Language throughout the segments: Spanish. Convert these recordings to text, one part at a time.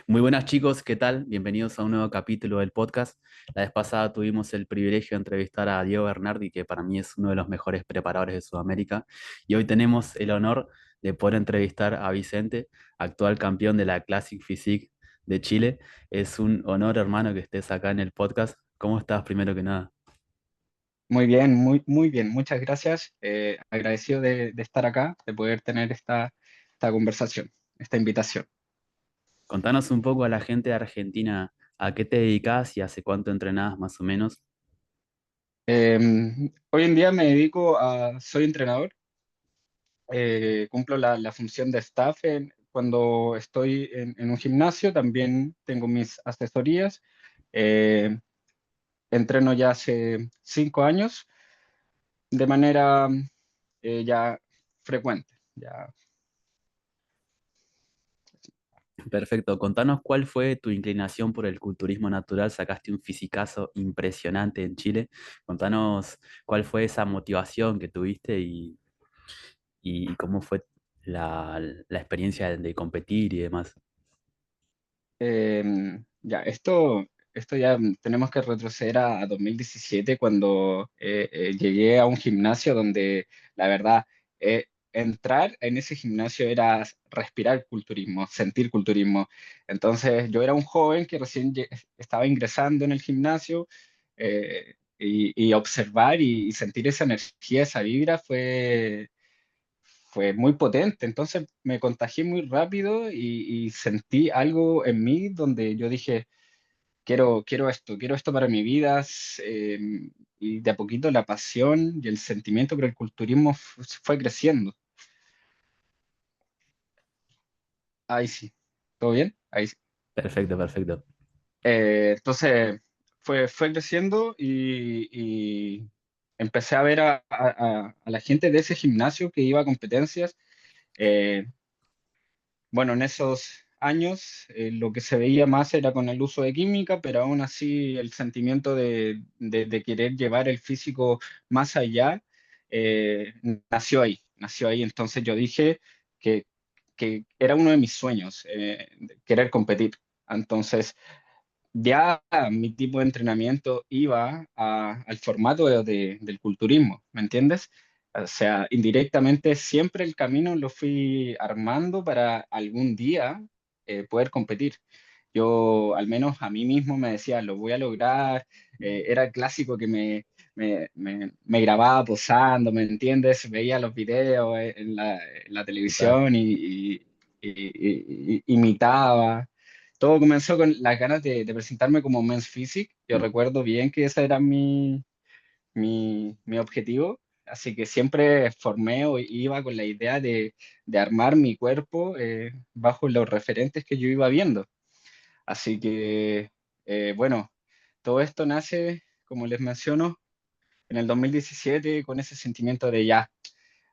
Muy buenas chicos, ¿qué tal? Bienvenidos a un nuevo capítulo del podcast. La vez pasada tuvimos el privilegio de entrevistar a Diego Bernardi, que para mí es uno de los mejores preparadores de Sudamérica, y hoy tenemos el honor de poder entrevistar a Vicente, actual campeón de la Classic Physique de Chile. Es un honor, hermano, que estés acá en el podcast. ¿Cómo estás, primero que nada? Muy bien, muy bien. Muchas gracias. Agradecido de estar acá, de poder tener esta conversación, esta invitación. Contanos un poco a la gente de Argentina a qué te dedicas y hace cuánto entrenás más o menos. Eh, Hoy en día me dedico soy entrenador, cumplo la función de staff cuando estoy en un gimnasio, también tengo mis asesorías. Eh, Entreno ya hace 5 años de manera ya frecuente. Ya. Perfecto, contanos cuál fue tu inclinación por el culturismo natural. Sacaste un fisicazo impresionante en Chile. Contanos cuál fue esa motivación que tuviste y cómo fue la experiencia de competir y demás. Ya, esto ya tenemos que retroceder a 2017 cuando llegué a un gimnasio donde la verdad entrar en ese gimnasio era respirar culturismo, sentir culturismo. Entonces yo era un joven que recién estaba ingresando en el gimnasio y observar y sentir esa energía, esa vibra fue muy potente, entonces me contagié muy rápido y sentí algo en mí donde yo dije, quiero esto para mi vida, y de a poquito la pasión y el sentimiento por el culturismo fue creciendo. Ahí sí, ¿todo bien? Ahí sí. Perfecto, perfecto. Entonces fue creciendo y empecé a ver a la gente de ese gimnasio que iba a competencias. eh, Bueno, en esos años lo que se veía más era con el uso de química, pero aún así el sentimiento de querer llevar el físico más allá eh, nació ahí. Entonces yo dije que, que era uno de mis sueños, de querer competir. Entonces ya mi tipo de entrenamiento iba al formato del culturismo, ¿me entiendes? O sea, indirectamente siempre el camino lo fui armando para algún día poder competir. Yo al menos a mí mismo me decía, lo voy a lograr. Era el clásico que me grababa posando, ¿me entiendes? Veía los videos en la Total. televisión y imitaba. Todo comenzó con las ganas de presentarme como Men's Physique. Yo Mm. recuerdo bien que ese era mi objetivo, así que siempre formé o iba con la idea de armar mi cuerpo bajo los referentes que yo iba viendo. Así que, bueno, todo esto nace, como les menciono, en el 2017 con ese sentimiento de ya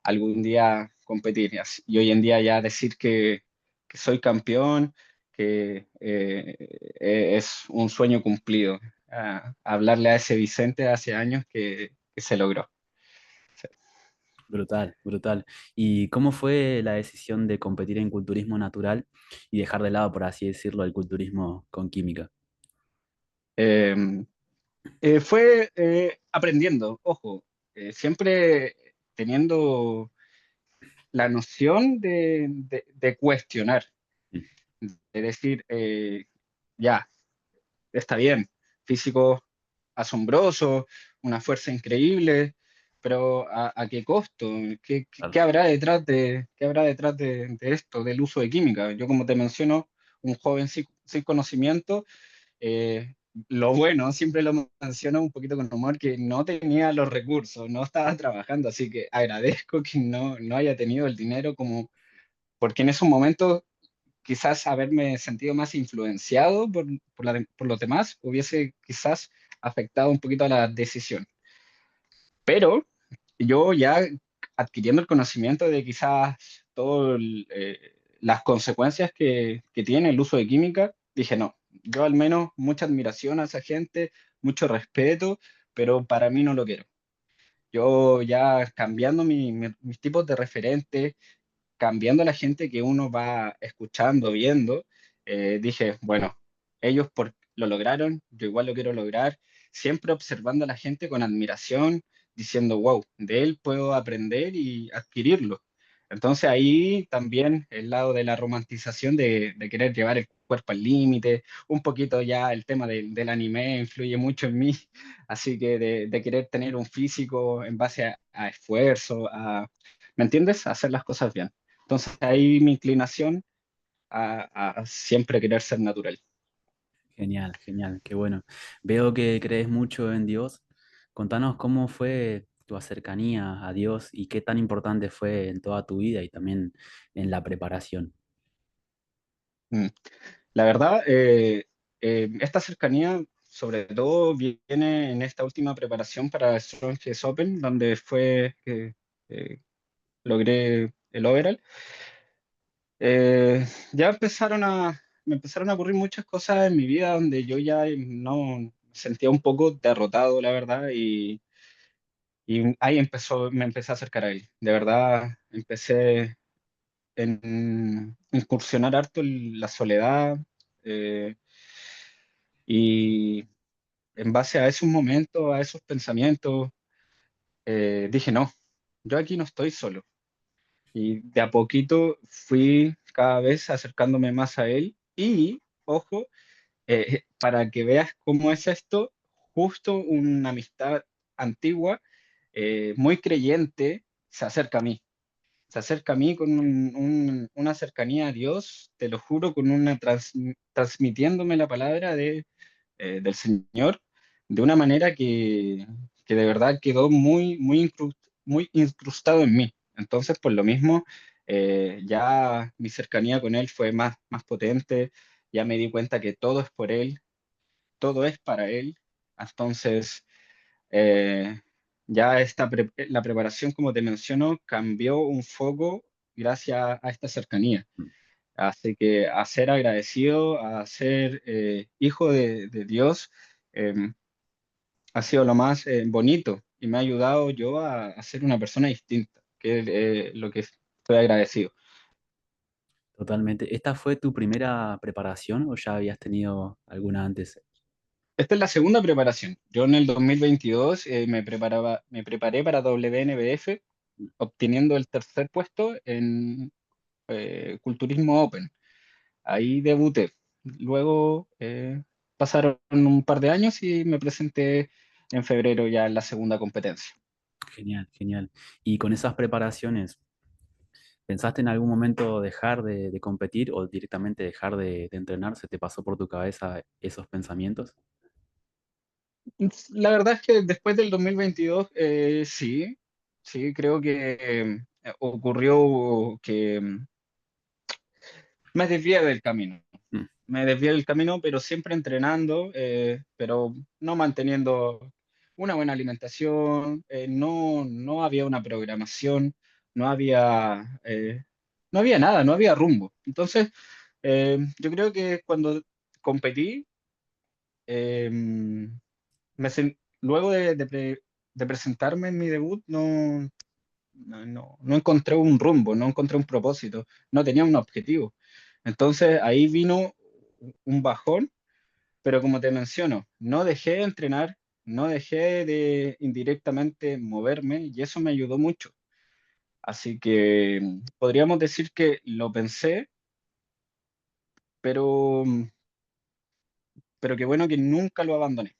algún día competir. Y hoy en día ya decir que soy campeón, que es un sueño cumplido. Hablarle a ese Vicente hace años que se logró. Sí. Brutal, brutal. ¿Y cómo fue la decisión de competir en culturismo natural y dejar de lado, por así decirlo, el culturismo con química? Eh, Fue aprendiendo, ojo, siempre teniendo la noción de cuestionar, Mm. de decir, ya, está bien, físico asombroso, una fuerza increíble, pero ¿a qué costo? ¿Qué Claro. habrá detrás qué habrá detrás de esto, del uso de química? Yo, como te menciono, un joven sin conocimiento, lo bueno, siempre lo menciono un poquito con humor, que no tenía los recursos, no estaba trabajando, así que agradezco que no haya tenido el dinero como, porque en esos momentos quizás haberme sentido más influenciado por los demás hubiese quizás afectado un poquito a la decisión. Pero yo ya adquiriendo el conocimiento de quizás todas las consecuencias que tiene el uso de química, dije no, yo al menos mucha admiración a esa gente, mucho respeto, pero para mí no lo quiero. Yo ya cambiando mis tipos de referentes, cambiando la gente que uno va escuchando, viendo, dije, bueno, ellos lo lograron, yo igual lo quiero lograr, siempre observando a la gente con admiración, diciendo, wow, de él puedo aprender y adquirirlo. Entonces ahí también el lado de la romantización de querer llevar el cuerpo al límite, un poquito ya el tema del anime influye mucho en mí, así que de querer tener un físico en base a esfuerzo, ¿me entiendes? A hacer las cosas bien. Entonces ahí mi inclinación a siempre querer ser natural. Genial, genial, qué bueno. Veo que crees mucho en Dios. Contanos cómo fue tu cercanía a Dios y qué tan importante fue en toda tu vida y también en la preparación. Mm. La verdad, esta cercanía sobre todo viene en esta última preparación para Strongest Open, donde fue que eh, logré el overall. Ya me empezaron a ocurrir muchas cosas en mi vida donde yo ya no me sentía un poco derrotado, la verdad, y ahí me empecé a acercar a él. De verdad, empecé en incursionar harto en la soledad, eh, y en base a esos momentos, a esos pensamientos, dije, no, yo aquí no estoy solo. Y de a poquito fui cada vez acercándome más a él y, ojo, para que veas cómo es esto, justo una amistad antigua, muy creyente, se acerca a mí. Se acerca a mí con una cercanía a Dios, te lo juro, con transmitiéndome la palabra del Señor de una manera que de verdad quedó muy incrustado en mí. Entonces, por lo mismo, ya mi cercanía con Él fue más potente, ya me di cuenta que todo es por Él, todo es para Él. Entonces, eh, ya la preparación, como te menciono, cambió un foco gracias a esta cercanía. Así que a ser agradecido, a ser hijo de Dios, eh, ha sido lo más bonito y me ha ayudado yo a ser una persona distinta, que es lo que estoy agradecido. Totalmente. ¿Esta fue tu primera preparación o ya habías tenido alguna antes? Esta es la segunda preparación. Yo en el 2022 me preparé para WNBF, obteniendo el tercer puesto en Culturismo Open. Ahí debuté. Luego pasaron un par de años y me presenté en febrero ya en la segunda competencia. Genial, genial. Y con esas preparaciones, ¿pensaste en algún momento dejar de competir o directamente dejar de entrenar? ¿Se te pasó por tu cabeza esos pensamientos? La verdad es que después del 2022, sí, sí, creo que ocurrió que me desvié del camino. Mm, Me desvié del camino, pero siempre entrenando, pero no manteniendo una buena alimentación, no había una programación, no había, no había nada, no había rumbo. Entonces, yo creo que cuando competí, eh, luego de presentarme en mi debut, no encontré un rumbo, no encontré un propósito, no tenía un objetivo. Entonces ahí vino un bajón, pero como te menciono, no dejé de entrenar, no dejé de indirectamente moverme y eso me ayudó mucho. Así que podríamos decir que lo pensé, pero, pero qué bueno que nunca lo abandoné.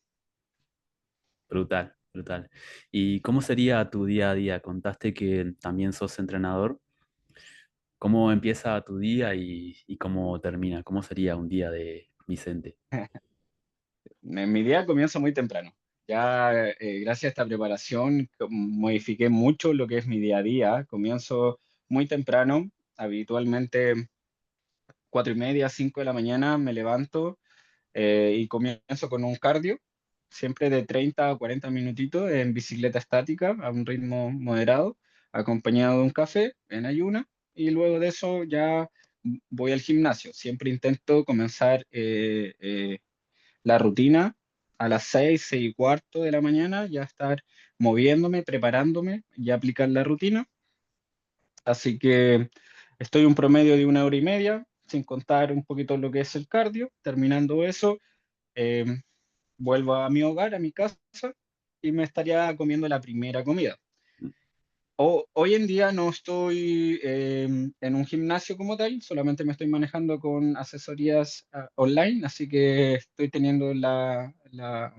brutal, brutal. ¿Y cómo sería tu día a día? Contaste que también sos entrenador. ¿Cómo empieza tu día y cómo termina? ¿Cómo sería un día de Vicente? Mi día comienza muy temprano. Ya gracias a esta preparación modifiqué mucho lo que es mi día a día. Comienzo muy temprano, habitualmente 4:30, 5 de la mañana me levanto y comienzo con un cardio, siempre de 30 a 40 minutitos en bicicleta estática a un ritmo moderado, acompañado de un café en ayuna y luego de eso ya voy al gimnasio. Siempre intento comenzar la rutina a las 6, 6:15 de la mañana, ya estar moviéndome, preparándome y aplicar la rutina. Así que estoy un promedio de 1 hora y media. sin contar un poquito lo que es el cardio. Terminando eso, eh, vuelvo a mi hogar, a mi casa, y me estaría comiendo la primera comida. Hoy en día no estoy en un gimnasio como tal, solamente me estoy manejando con asesorías online, así que estoy teniendo la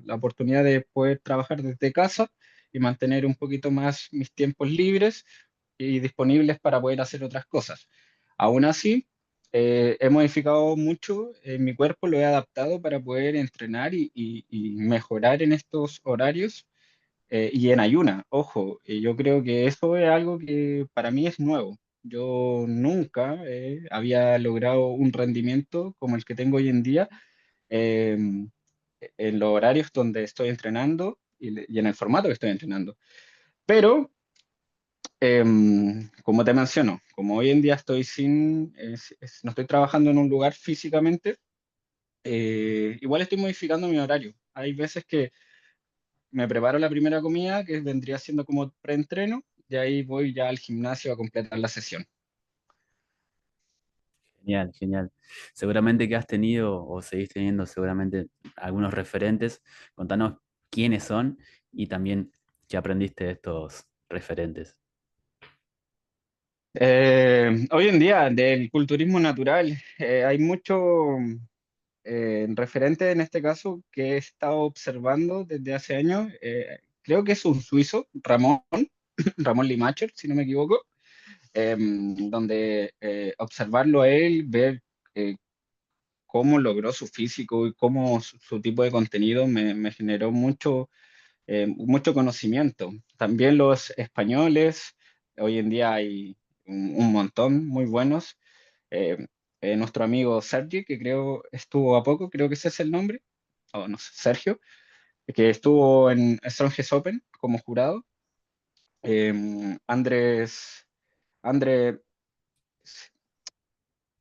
oportunidad de poder trabajar desde casa y mantener un poquito más mis tiempos libres y disponibles para poder hacer otras cosas. Aún así, he modificado mucho mi cuerpo, lo he adaptado para poder entrenar y mejorar en estos horarios y en ayuna, ojo, yo creo que eso es algo que para mí es nuevo. Yo nunca había logrado un rendimiento como el que tengo hoy en día eh, en los horarios donde estoy entrenando y en el formato que estoy entrenando. Pero, como te menciono, como hoy en día estoy no estoy trabajando en un lugar físicamente, igual estoy modificando mi horario. Hay veces que me preparo la primera comida, que vendría siendo como preentreno, y ahí voy ya al gimnasio a completar la sesión. Genial, genial. Seguramente que has tenido o seguís teniendo seguramente algunos referentes. Contanos quiénes son y también qué aprendiste de estos referentes. Hoy en día, del culturismo natural, hay mucho referente en este caso que he estado observando desde hace años. Creo que es un suizo, Ramón, Ramón Limacher, si no me equivoco, donde observarlo a él, ver eh, cómo logró su físico y cómo su tipo de contenido me generó mucho conocimiento. También los españoles, hoy en día hay un montón muy buenos. Eh, Nuestro amigo Sergi, que creo estuvo a poco, creo que ese es el nombre, o no sé, Sergio, que estuvo en Strongest Open como jurado. Andrés, André,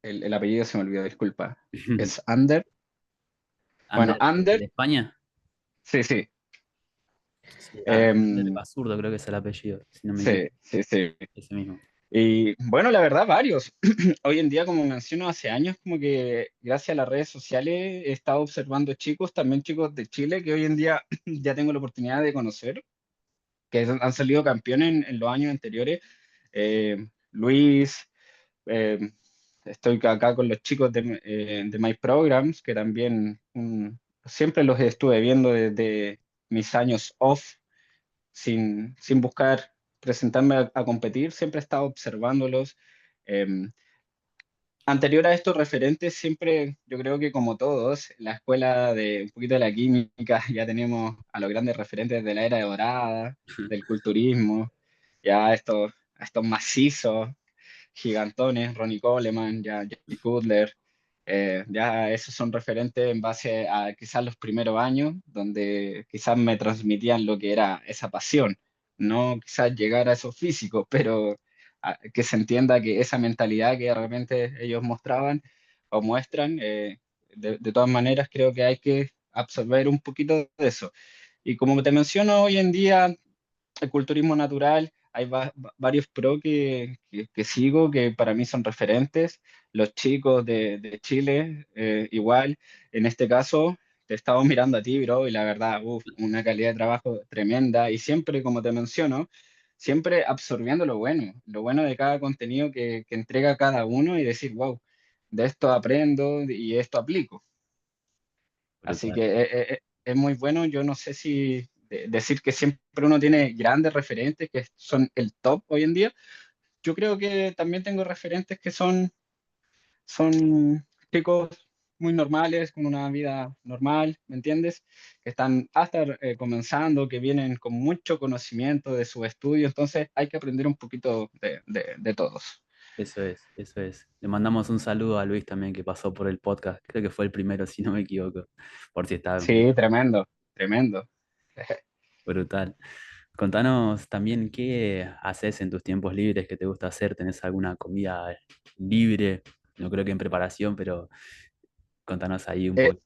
el apellido se me olvidó, disculpa. Es Ander. Bueno, Ander, ¿el Ander, de España? sí, sí. Sí, Ander em, Basurdo creo que es el apellido, si no me sí, equivoco. sí, sí. Ese mismo. Y bueno, la verdad, varios. Hoy en día, como menciono, hace años como que gracias a las redes sociales he estado observando chicos, también chicos de Chile, que hoy en día ya tengo la oportunidad de conocer, que han salido campeones en los años anteriores. Luis, eh, estoy acá con los chicos de My Programs, que también siempre los estuve viendo desde mis años off sin buscar presentarme a competir, siempre he estado observándolos. Eh, Anterior a estos referentes, siempre, yo creo que como todos, la escuela de un poquito de la química, ya tenemos a los grandes referentes de la era dorada, del culturismo, ya estos macizos, gigantones, Ronnie Coleman, ya Jay Cutler, ya esos son referentes en base a quizás los primeros años, donde quizás me transmitían lo que era esa pasión, no quizás llegar a esos físicos, pero que se entienda que esa mentalidad que de repente ellos mostraban o muestran, de todas maneras creo que hay que absorber un poquito de eso. Y como te menciono, hoy en día el culturismo natural, hay varios pro que sigo, que para mí son referentes. Los chicos de Chile, igual, en este caso, te estaba mirando a ti, bro, y la verdad, uf, una calidad de trabajo tremenda. Y siempre, como te menciono, siempre absorbiendo lo bueno de cada contenido que entrega cada uno y decir, wow, de esto aprendo y esto aplico. Así Brutal. que es muy bueno. Yo no sé si decir que siempre uno tiene grandes referentes que son el top hoy en día. Yo creo que también tengo referentes que son chicos muy normales, con una vida normal, ¿me entiendes? Que están hasta comenzando, que vienen con mucho conocimiento de su estudio. Entonces hay que aprender un poquito de todos. Eso es, eso es. Le mandamos un saludo a Luis también que pasó por el podcast. Creo que fue el primero, si no me equivoco. Por si estaba en Sí, tremendo, tremendo. brutal. Contanos también qué haces en tus tiempos libres, qué te gusta hacer, ¿tenés alguna comida libre? No creo que en preparación, pero contanos ahí un Eh, poco.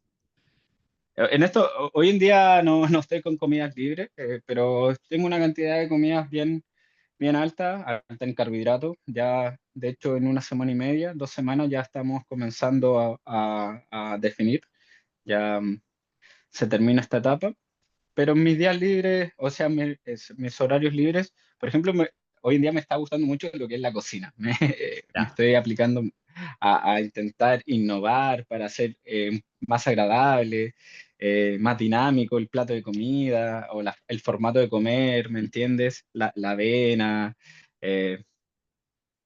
En esto, hoy en día no estoy con comidas libres, pero tengo una cantidad de comidas bien alta en carbohidratos. Ya De hecho, en una semana y media, 2 semanas, ya estamos comenzando a definir. Ya se termina esta etapa. Pero en mis días libres, o sea, mis horarios libres, por ejemplo, hoy en día me está gustando mucho lo que es la cocina. Me Ya, estoy aplicando a intentar innovar para hacer más agradable, más dinámico el plato de comida o el formato de comer, ¿me entiendes? La avena. eh,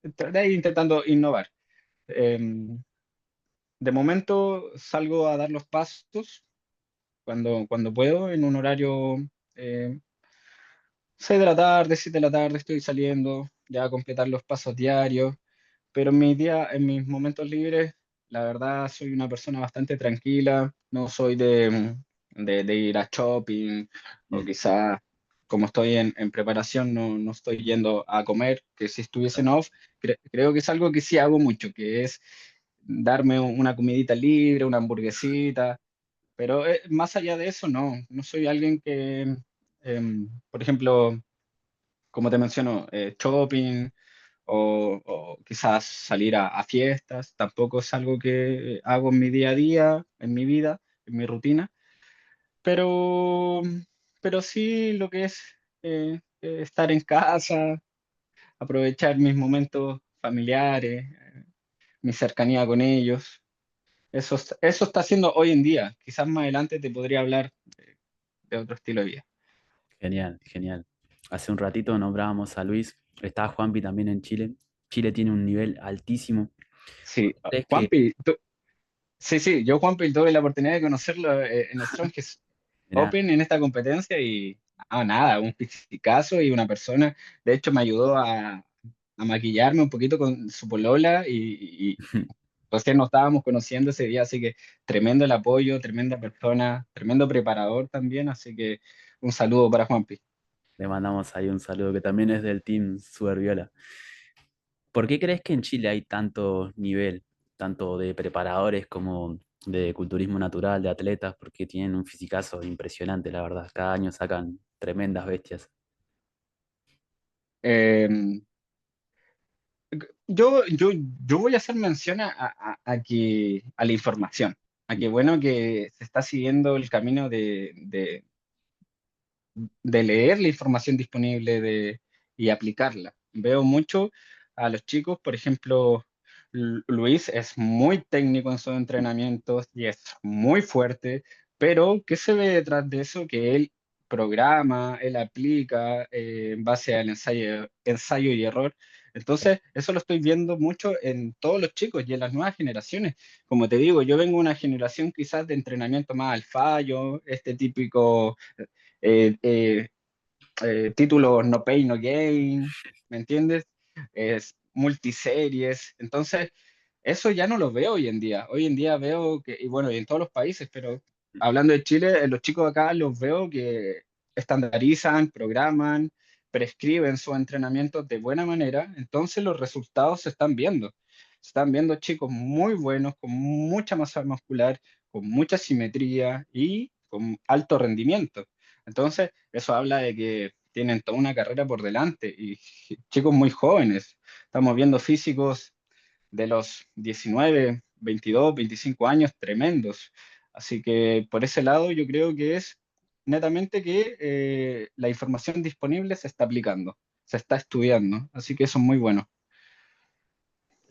de ahí intentando innovar. Eh, de momento salgo a dar los pasos cuando puedo en un horario. eh, 6 de la tarde, 7 de la tarde estoy saliendo ya a completar los pasos diarios, pero en mis días, en mis momentos libres, la verdad soy una persona bastante tranquila, no soy de ir a shopping o mm, quizás como estoy en preparación no estoy yendo a comer, que si estuviese en claro, off, creo que es algo que sí hago mucho, que es darme una comidita libre, una hamburguesita, pero más allá de eso no soy alguien que, por ejemplo, como te menciono, shopping o quizás salir a fiestas, tampoco es algo que hago en mi día a día, en mi vida, en mi rutina, pero, pero sí lo que es estar en casa, aprovechar mis momentos familiares, mi cercanía con ellos. Eso está haciendo hoy en día. Quizás más adelante te podría hablar de otro estilo de vida. genial, genial. Hace un ratito nombrábamos a Luis, está Juanpi también en Chile. Chile tiene un nivel altísimo. Sí, ¿Crees que, Juanpi, sí, sí, yo Juanpi tuve la oportunidad de conocerlo en el Strongest mirá, Open en esta competencia y nada, un fisicazo y una persona, de hecho me ayudó a maquillarme un poquito con su polola y recién nos estábamos conociendo ese día, así que tremendo el apoyo, tremenda persona, tremendo preparador también, así que un saludo para Juanpi. le mandamos ahí un saludo, que también es del team Super Viola. ¿Por qué crees que en Chile hay tanto nivel, tanto de preparadores como de culturismo natural, de atletas? Porque tienen un fisicazo impresionante, la verdad. Cada año sacan tremendas bestias. Eh, yo voy a hacer mención a la información, a que bueno que se está siguiendo el camino de leer la información disponible y aplicarla. Veo mucho a los chicos, por ejemplo, Luis es muy técnico en sus entrenamientos y es muy fuerte, pero ¿qué se ve detrás de eso? Que él programa, él aplica en base al ensayo y error. Entonces, eso lo estoy viendo mucho en todos los chicos y en las nuevas generaciones. Como te digo, yo vengo de una generación quizás de entrenamiento más al fallo, este típico eh, eh, títulos no pay, no gain, ¿me entiendes? Es multiseries. Entonces, eso ya no lo veo hoy en día. Hoy en día veo que, y bueno, y en todos los países, pero hablando de Chile, los chicos acá los veo que estandarizan, programan, prescriben sus entrenamientos de buena manera, entonces los resultados se están viendo. Se están viendo chicos muy buenos, con mucha masa muscular, con mucha simetría y con alto rendimiento. Entonces, eso habla de que tienen toda una carrera por delante y chicos muy jóvenes. Estamos viendo físicos de los 19, 22, 25 años tremendos. Así que por ese lado yo creo que es netamente que la información disponible se está aplicando, se está estudiando. Así que eso es muy bueno.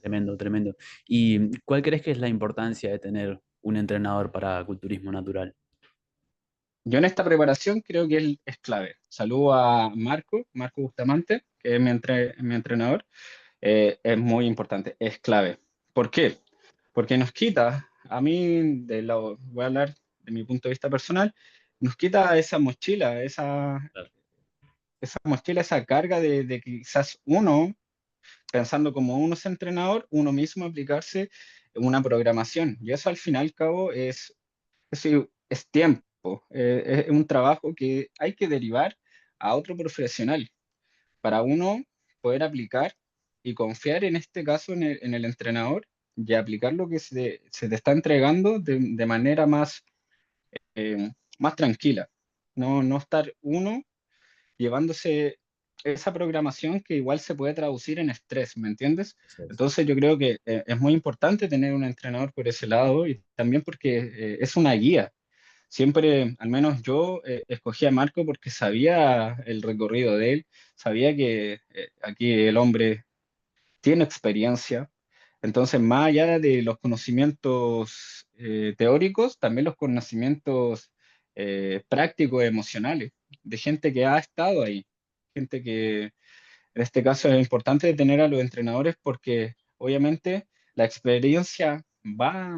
Tremendo, tremendo. ¿Y cuál crees que es la importancia de tener un entrenador para culturismo natural? Yo en esta preparación creo que él es clave. Saludo a Marco Bustamante, que es mi entrenador. Es muy importante, es clave. ¿Por qué? Porque nos quita, a mí, voy a hablar de mi punto de vista personal, nos quita Claro. esa mochila, esa carga de quizás uno, pensando como uno es entrenador, uno mismo aplicarse una programación. Y eso al fin y al cabo es tiempo, es un trabajo que hay que derivar a otro profesional para uno poder aplicar y confiar en este caso en el entrenador y aplicar lo que se te está entregando de manera más tranquila. No estar uno llevándose. esa programación que igual se puede traducir en estrés, ¿me entiendes? Eso es. Entonces yo creo que es muy importante tener un entrenador por ese lado y también porque es una guía. Siempre, al menos yo, escogí a Marco porque sabía el recorrido de él, sabía que aquí el hombre tiene experiencia. Entonces, más allá de los conocimientos teóricos, también los conocimientos prácticos, emocionales, de gente que ha estado ahí, gente que en este caso es importante tener a los entrenadores porque obviamente la experiencia va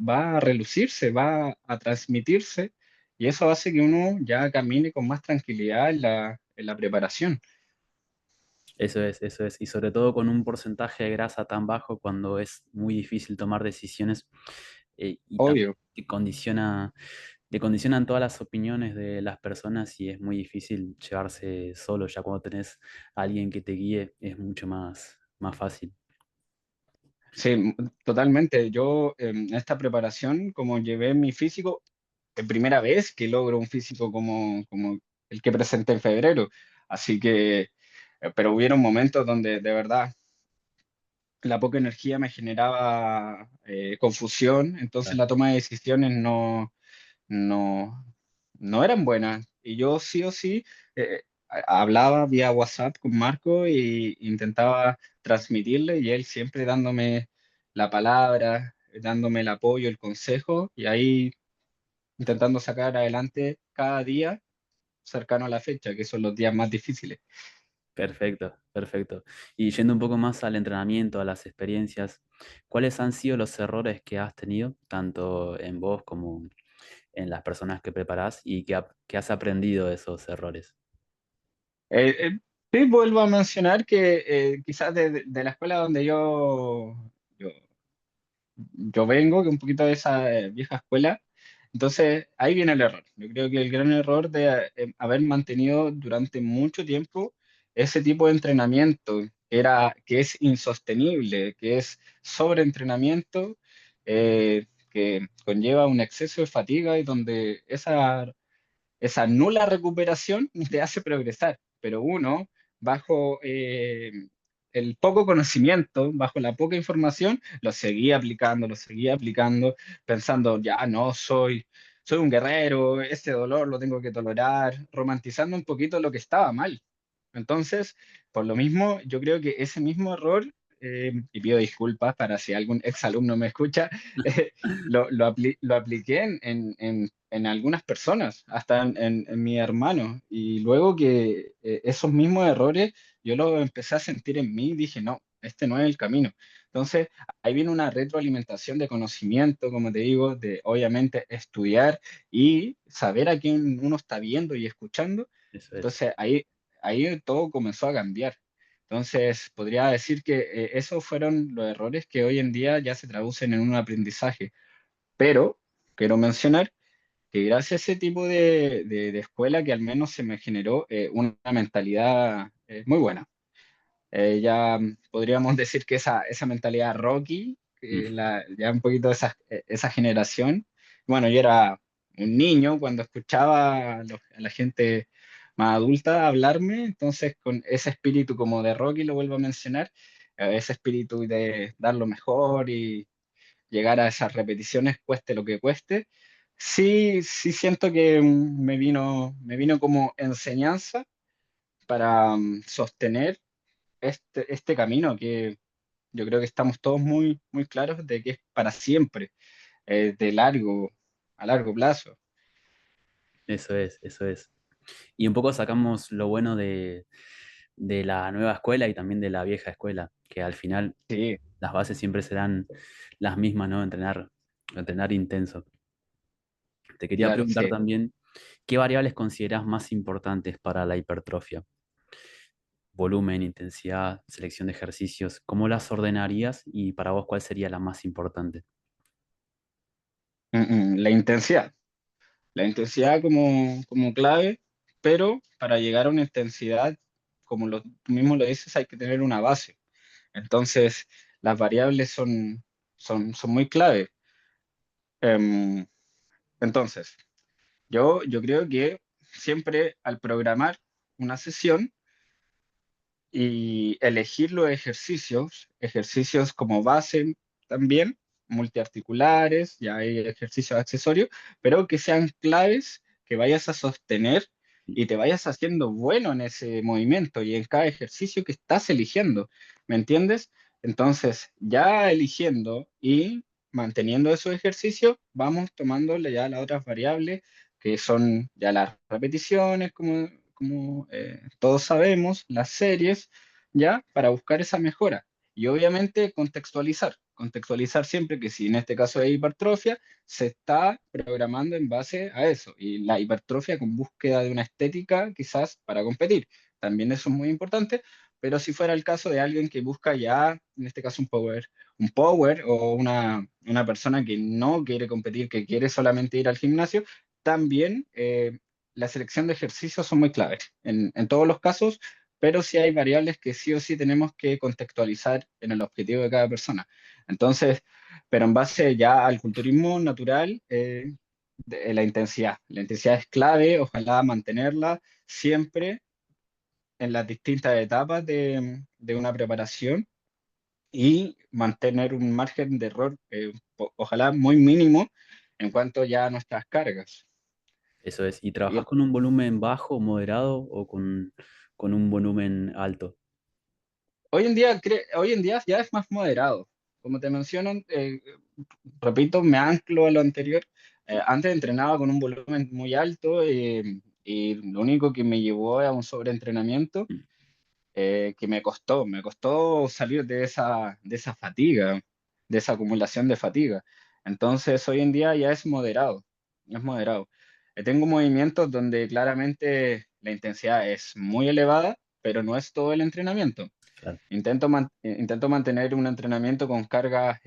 a relucirse, va a transmitirse y eso hace que uno ya camine con más tranquilidad en la preparación. Eso es, eso es. Y sobre todo con un porcentaje de grasa tan bajo cuando es muy difícil tomar decisiones y también Obvio. te condicionan todas las opiniones de las personas y es muy difícil llevarse solo. Ya cuando tenés a alguien que te guíe es mucho más fácil. Sí, totalmente. Yo en esta preparación, como llevé mi físico, es primera vez que logro un físico como el que presenté en febrero. Así que, pero hubieron momentos donde de verdad la poca energía me generaba confusión, entonces Claro. la toma de decisiones no, no eran buenas. Y yo sí o sí hablaba vía WhatsApp con Marco e intentaba transmitirle y él siempre dándome la palabra, dándome el apoyo, el consejo y ahí intentando sacar adelante cada día cercano a la fecha, que son los días más difíciles. Perfecto, perfecto. Y yendo un poco más al entrenamiento, a las experiencias, ¿cuáles han sido los errores que has tenido, tanto en vos como en las personas que preparás, y que has aprendido de esos errores? Eh, eh, sí, vuelvo a mencionar que quizás de la escuela donde yo, yo vengo, que un poquito de esa vieja escuela, entonces ahí viene el error. Yo creo que el gran error de haber mantenido durante mucho tiempo ese tipo de entrenamiento, que es insostenible, que es sobreentrenamiento, que conlleva un exceso de fatiga y donde esa nula recuperación te hace progresar, pero uno, bajo el poco conocimiento, bajo la poca información, lo seguía aplicando, pensando, ya no, soy un guerrero, este dolor lo tengo que tolerar, romantizando un poquito lo que estaba mal. Entonces, por lo mismo, yo creo que ese mismo error, y pido disculpas para si algún exalumno me escucha, eh, lo apliqué en algunas personas, hasta en mi hermano. Y luego que esos mismos errores yo los empecé a sentir en mí, dije, no, este no es el camino. Entonces, ahí viene una retroalimentación de conocimiento, como te digo, de obviamente estudiar y saber a quién uno está viendo y escuchando. Eso es, Entonces, ahí todo comenzó a cambiar. Entonces, podría decir que esos fueron los errores que hoy en día ya se traducen en un aprendizaje. Pero quiero mencionar que gracias a ese tipo de escuela que al menos se me generó una mentalidad muy buena. Ya podríamos decir que esa mentalidad Rocky, mm, ya un poquito de esa generación. Bueno, yo era un niño cuando escuchaba a la gente más adulta hablarme, entonces con ese espíritu como de Rocky, lo vuelvo a mencionar, ese espíritu de dar lo mejor y llegar a esas repeticiones, cueste lo que cueste. Sí, sí siento que me vino como enseñanza para sostener este camino que yo creo que estamos todos muy, muy claros de que es para siempre, a largo plazo. eso es, eso es. Y un poco sacamos lo bueno de la nueva escuela y también de la vieja escuela, que al final Sí, las bases siempre serán las mismas, ¿no? Entrenar intenso. Te quería claro, preguntar sí. también, ¿qué variables consideras más importantes para la hipertrofia? Volumen, intensidad, selección de ejercicios, ¿cómo las ordenarías y para vos cuál sería la más importante? La intensidad. La intensidad como clave, pero para llegar a una intensidad, como tú mismo lo dices, hay que tener una base. Entonces, las variables son muy clave. Em, entonces, yo creo que siempre al programar una sesión, y elegir los ejercicios como base también, multiarticulares, ya hay ejercicios accesorios, pero que sean claves, que vayas a sostener y te vayas haciendo bueno en ese movimiento y en cada ejercicio que estás eligiendo, ¿me entiendes? Entonces, ya eligiendo y manteniendo esos ejercicios, vamos tomándole ya las otras variables, que son ya las repeticiones, como todos sabemos, las series, ¿ya? Para buscar esa mejora. Y obviamente contextualizar siempre que si en este caso es hipertrofia, se está programando en base a eso. Y la hipertrofia con búsqueda de una estética quizás para competir. También eso es muy importante, pero si fuera el caso de alguien que busca ya, en este caso un power o una persona que no quiere competir, que quiere solamente ir al gimnasio, también la selección de ejercicios son muy claves en todos los casos, pero sí hay variables que sí o sí tenemos que contextualizar en el objetivo de cada persona. Entonces, pero en base ya al culturismo natural, la intensidad es clave, ojalá mantenerla siempre en las distintas etapas de una preparación y mantener un margen de error, ojalá muy mínimo en cuanto ya a nuestras cargas. Eso es. ¿Y Y trabajas con un volumen bajo, moderado o con un volumen alto? hoy en día ya es más moderado. Como te menciono, repito, me anclo a lo anterior. Antes entrenaba con un volumen muy alto y lo único que me llevó a un sobreentrenamiento que me costó salir de esa fatiga, de esa acumulación de fatiga. Entonces, hoy en día ya es moderado, es moderado. Tengo movimientos donde claramente la intensidad es muy elevada, pero no es todo el entrenamiento. Claro. Intento mantener un entrenamiento con cargas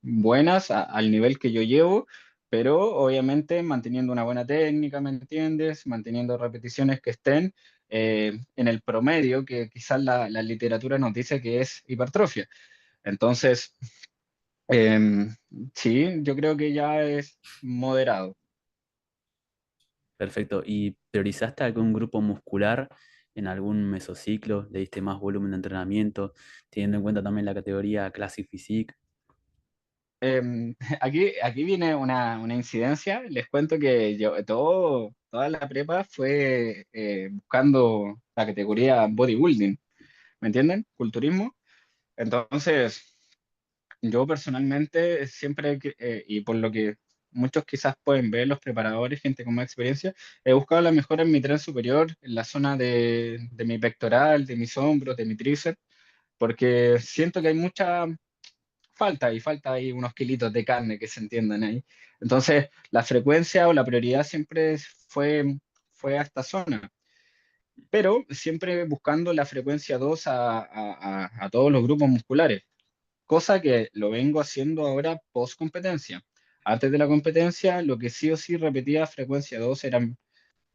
buenas al nivel que yo llevo, pero obviamente manteniendo una buena técnica, ¿me entiendes? Manteniendo repeticiones que estén en el promedio, que quizás la literatura nos dice que es hipertrofia. Entonces, em, sí, yo creo que ya es moderado. Perfecto. ¿Y priorizaste algún grupo muscular en algún mesociclo? ¿Le diste más volumen de entrenamiento, teniendo en cuenta también la categoría Classic Physique? Aquí viene una incidencia. Les cuento que toda la prepa fue buscando la categoría bodybuilding, ¿me entienden? Culturismo. Entonces, yo personalmente siempre, y por lo que muchos quizás pueden ver, los preparadores, gente con más experiencia, he buscado la mejora en mi tren superior, en la zona de mi pectoral, de mis hombros, de mi tríceps, porque siento que hay mucha falta ahí unos kilitos de carne que se entiendan ahí. Entonces, la frecuencia o la prioridad siempre fue a esta zona, pero siempre buscando la frecuencia 2 a todos los grupos musculares, cosa que lo vengo haciendo ahora post competencia. Antes de la competencia, lo que sí o sí repetía frecuencia 2 eran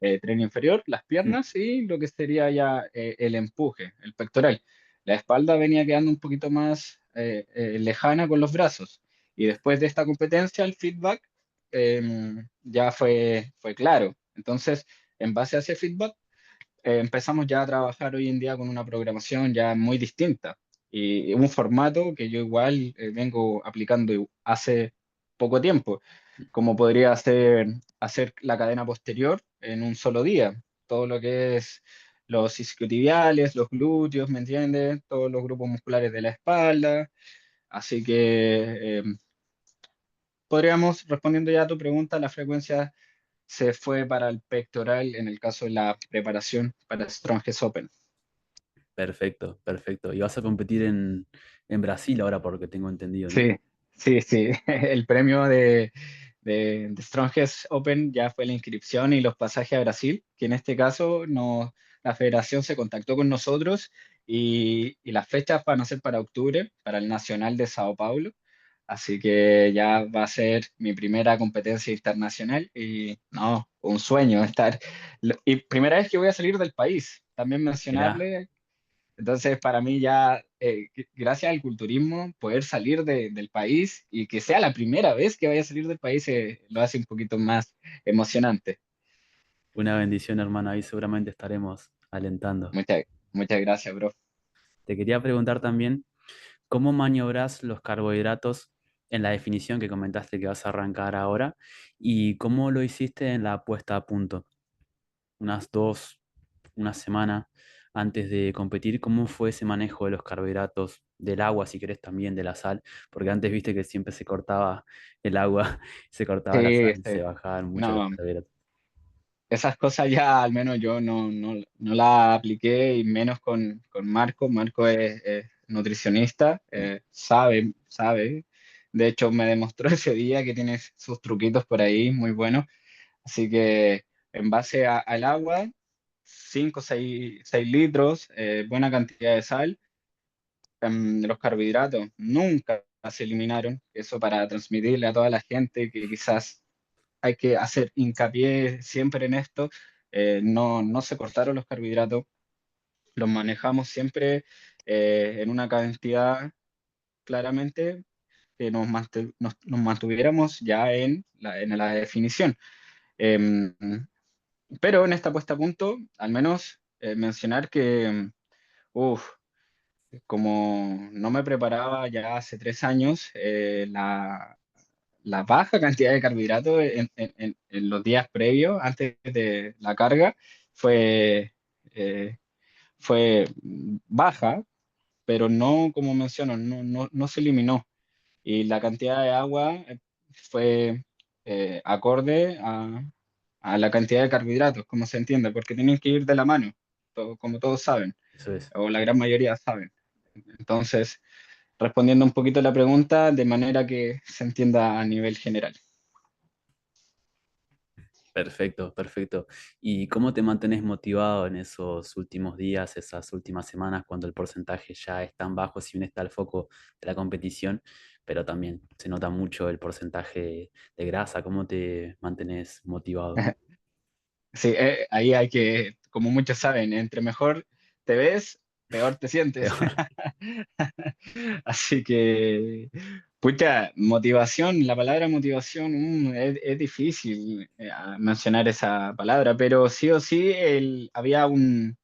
tren inferior, las Mm. piernas y lo que sería ya el empuje, el pectoral. La espalda venía quedando un poquito más lejana con los brazos. Y después de esta competencia, el feedback ya fue claro. Entonces, en base a ese feedback, empezamos ya a trabajar hoy en día con una programación ya muy distinta y un formato que yo igual vengo aplicando hace poco tiempo, como podría hacer la cadena posterior en un solo día, todo lo que es los isquiotibiales, los glúteos, ¿me entiendes? Todos los grupos musculares de la espalda, así que podríamos, respondiendo ya a tu pregunta, la frecuencia se fue para el pectoral en el caso de la preparación para Strongest Open. Perfecto, perfecto. Y vas a competir en Brasil ahora, porque tengo entendido, ¿no? Sí, sí. El premio de Strongest Open ya fue la inscripción y los pasajes a Brasil, que en este caso la federación se contactó con nosotros y las fechas van a ser para octubre, para el Nacional de Sao Paulo. Así que ya va a ser mi primera competencia internacional y no, un sueño estar. Y primera vez que voy a salir del país. También Mirá, mencionarle. Entonces, para mí ya, gracias al culturismo, poder salir del país y que sea la primera vez que vaya a salir del país, lo hace un poquito más emocionante. una bendición, hermano. Ahí seguramente estaremos alentando. Muchas, Muchas gracias, bro. Te quería preguntar también, ¿cómo maniobras los carbohidratos en la definición que comentaste que vas a arrancar ahora? ¿Y cómo lo hiciste en la puesta a punto? Unas dos, una semana antes de competir, ¿cómo fue ese manejo de los carbohidratos, del agua, si querés también, de la sal? Porque antes viste que siempre se cortaba el agua, se cortaba la Sí, sal, se bajaban mucho los no, carbohidratos. esas cosas ya al menos yo no las apliqué y menos con Marco. Marco es nutricionista, sabe. De hecho, me demostró ese día que tiene sus truquitos por ahí muy buenos. Así que en base al agua, 5 o 6 litros, buena cantidad de sal. Los carbohidratos nunca se eliminaron. Eso para transmitirle a toda la gente que quizás hay que hacer hincapié siempre en esto. No se cortaron los carbohidratos, los manejamos siempre en una cantidad claramente que nos mantuviéramos ya en la definición. Em, pero en esta puesta a punto, al menos mencionar que, uf, como no me preparaba ya hace 3 años, la baja cantidad de carbohidratos en los días previos, antes de la carga, fue, eh, fue baja, pero no, como menciono, no se eliminó. Y la cantidad de agua fue acorde a la cantidad de carbohidratos, como se entiende, porque tienen que ir de la mano, como todos saben, Eso es. o la gran mayoría saben. Entonces, respondiendo un poquito a la pregunta de manera que se entienda a nivel general. Perfecto, perfecto. ¿Y cómo te mantienes motivado en esos últimos días, esas últimas semanas, cuando el porcentaje ya es tan bajo, si bien está el foco de la competición, pero también se nota mucho el porcentaje de grasa? ¿Cómo te mantienes motivado? Sí, ahí hay que, como muchos saben, entre mejor te ves, peor te sientes. Peor. Así que, pucha, motivación, la palabra motivación, es difícil mencionar esa palabra, pero sí o sí había un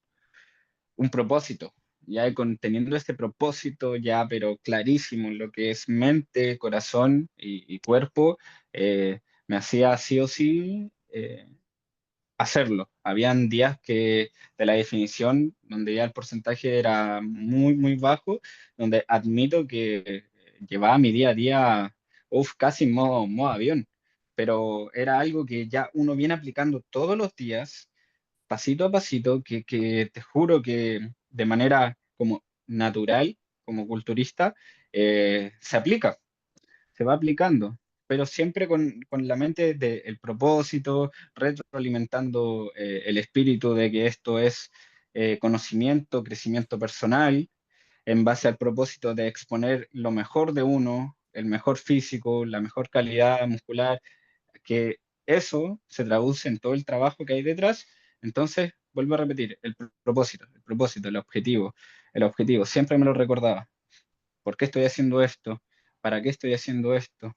propósito, ya teniendo este propósito ya, pero clarísimo en lo que es mente, corazón y cuerpo, me hacía sí o sí hacerlo. Habían días que de la definición, donde ya el porcentaje era muy, muy bajo, donde admito que llevaba mi día a día, casi en modo avión, pero era algo que ya uno viene aplicando todos los días, pasito a pasito, que te juro que de manera como natural, como culturista, se aplica, se va aplicando, pero siempre con la mente del propósito, retroalimentando el espíritu de que esto es conocimiento, crecimiento personal, en base al propósito de exponer lo mejor de uno, el mejor físico, la mejor calidad muscular, que eso se traduce en todo el trabajo que hay detrás. Entonces, vuelvo a repetir, el propósito, el objetivo, siempre me lo recordaba. ¿Por qué estoy haciendo esto? ¿Para qué estoy haciendo esto?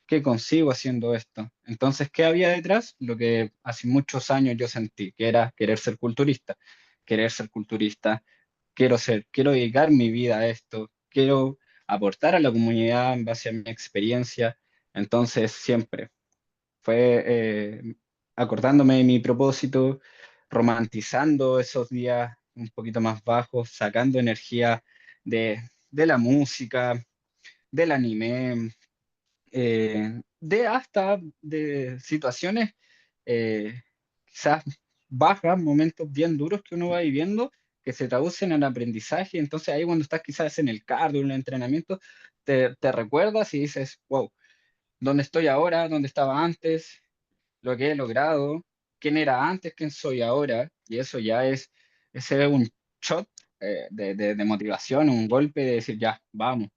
¿Qué consigo haciendo esto? Entonces, ¿qué había detrás? Lo que hace muchos años yo sentí, que era querer ser culturista, quiero dedicar mi vida a esto, quiero aportar a la comunidad en base a mi experiencia. Entonces, siempre fue acordándome de mi propósito, romantizando esos días un poquito más bajos, sacando energía de la música, del anime, de hasta de situaciones quizás bajas, momentos bien duros que uno va viviendo, que se traducen en aprendizaje. Entonces ahí cuando estás quizás en el cardio, en el entrenamiento, te recuerdas y dices, wow, ¿dónde estoy ahora? ¿Dónde estaba antes? Lo que he logrado, quién era antes, quién soy ahora, y eso ya ese es un shot de motivación, un golpe de decir, ya, vamos.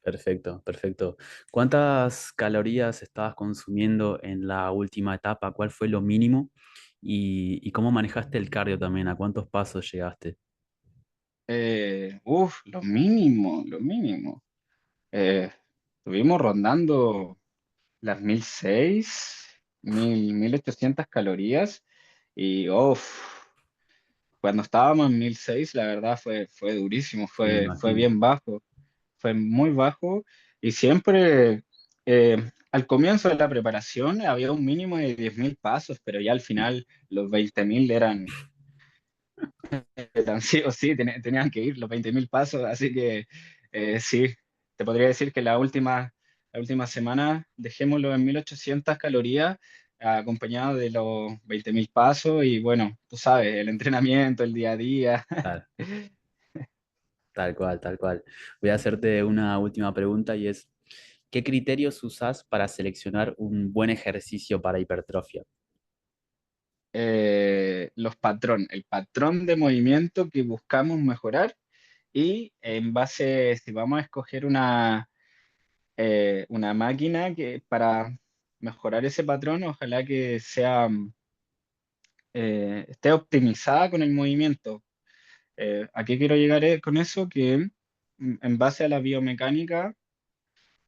Perfecto, perfecto. ¿Cuántas calorías estabas consumiendo en la última etapa? ¿Cuál fue lo mínimo? ¿Y cómo manejaste el cardio también? ¿A cuántos pasos llegaste? Lo mínimo, lo mínimo. Eh, Estuvimos rondando las 1.600, 1.800 calorías y, cuando estábamos en 1006, la verdad fue durísimo, Sí, me fue imagino. bien bajo, fue muy bajo y siempre al comienzo de la preparación había un mínimo de 10.000 pasos, pero ya al final los 20.000 eran sí o sí, tenían que ir los 20.000 pasos, así que sí, te podría decir que la última semana dejémoslo en 1.800 calorías, acompañado de los 20.000 pasos y bueno, tú sabes, el entrenamiento, el día a día. Claro, tal cual, tal cual. Voy a hacerte una última pregunta y es, ¿qué criterios usás para seleccionar un buen ejercicio para hipertrofia? El patrón de movimiento que buscamos mejorar y en base, si vamos a escoger una máquina que para mejorar ese patrón, ojalá que sea, esté optimizada con el movimiento. ¿A qué quiero llegar con eso? Que en base a la biomecánica,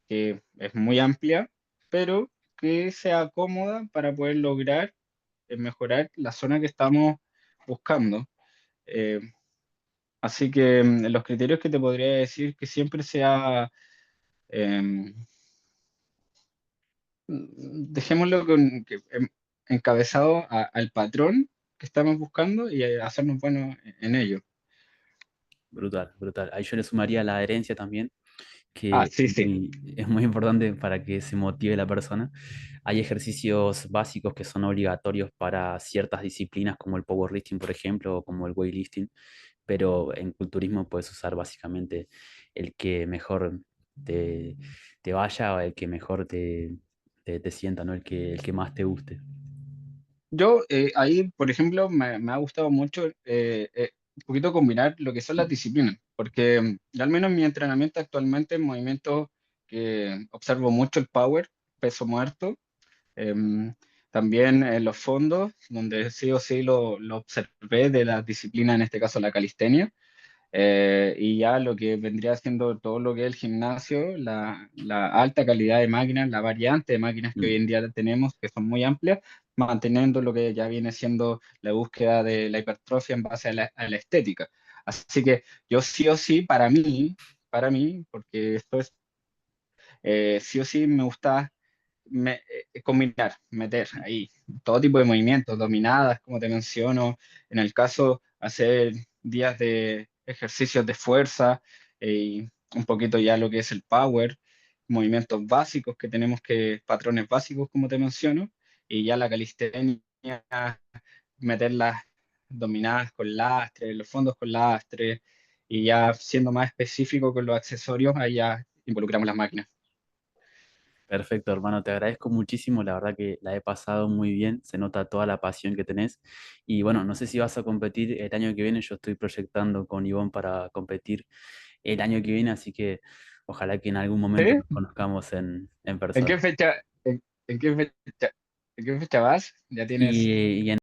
que es muy amplia, pero que sea cómoda para poder lograr mejorar la zona que estamos buscando. Eh, Así que los criterios que te podría decir que siempre sea, eh, dejémoslo encabezado al patrón que estamos buscando y hacernos buenos en ello. Brutal, brutal. Ahí yo le sumaría la adherencia también, Ah, que sí, sí. es muy importante para que se motive la persona. Hay ejercicios básicos que son obligatorios para ciertas disciplinas, como el powerlifting, por ejemplo, o como el weightlifting, pero en culturismo puedes usar básicamente el que mejor te, te vaya o el que mejor te sienta, ¿no? El que más te guste. Yo ahí, por ejemplo, me ha gustado mucho un poquito combinar lo que son las disciplinas, porque al menos en mi entrenamiento actualmente, en movimientos que observo mucho el power, peso muerto. También en los fondos, donde sí o sí lo observé de las disciplinas, en este caso la calistenia, y ya lo que vendría siendo todo lo que es el gimnasio, la alta calidad de máquinas, la variante de máquinas que hoy Mm, en día tenemos, que son muy amplias, manteniendo lo que ya viene siendo la búsqueda de la hipertrofia en base a la estética. Así que yo sí o sí, para mí, porque esto es, sí o sí me gusta combinar, meter ahí todo tipo de movimientos, dominadas, como te menciono, en el caso, hacer días de ejercicios de fuerza, y un poquito ya lo que es el power, movimientos básicos que tenemos patrones básicos, como te menciono, y ya la calistenia, meter las dominadas con lastre, los fondos con lastre, y ya siendo más específico con los accesorios, ahí ya involucramos las máquinas. perfecto, hermano, te agradezco muchísimo, la verdad que la he pasado muy bien, se nota toda la pasión que tenés y bueno, no sé si vas a competir el año que viene, yo estoy proyectando con Ivonne para competir el año que viene, así que ojalá que en algún momento nos ¿Sí? conozcamos en ¿En persona. qué fecha, en qué fecha vas? ¿Ya tienes? Y en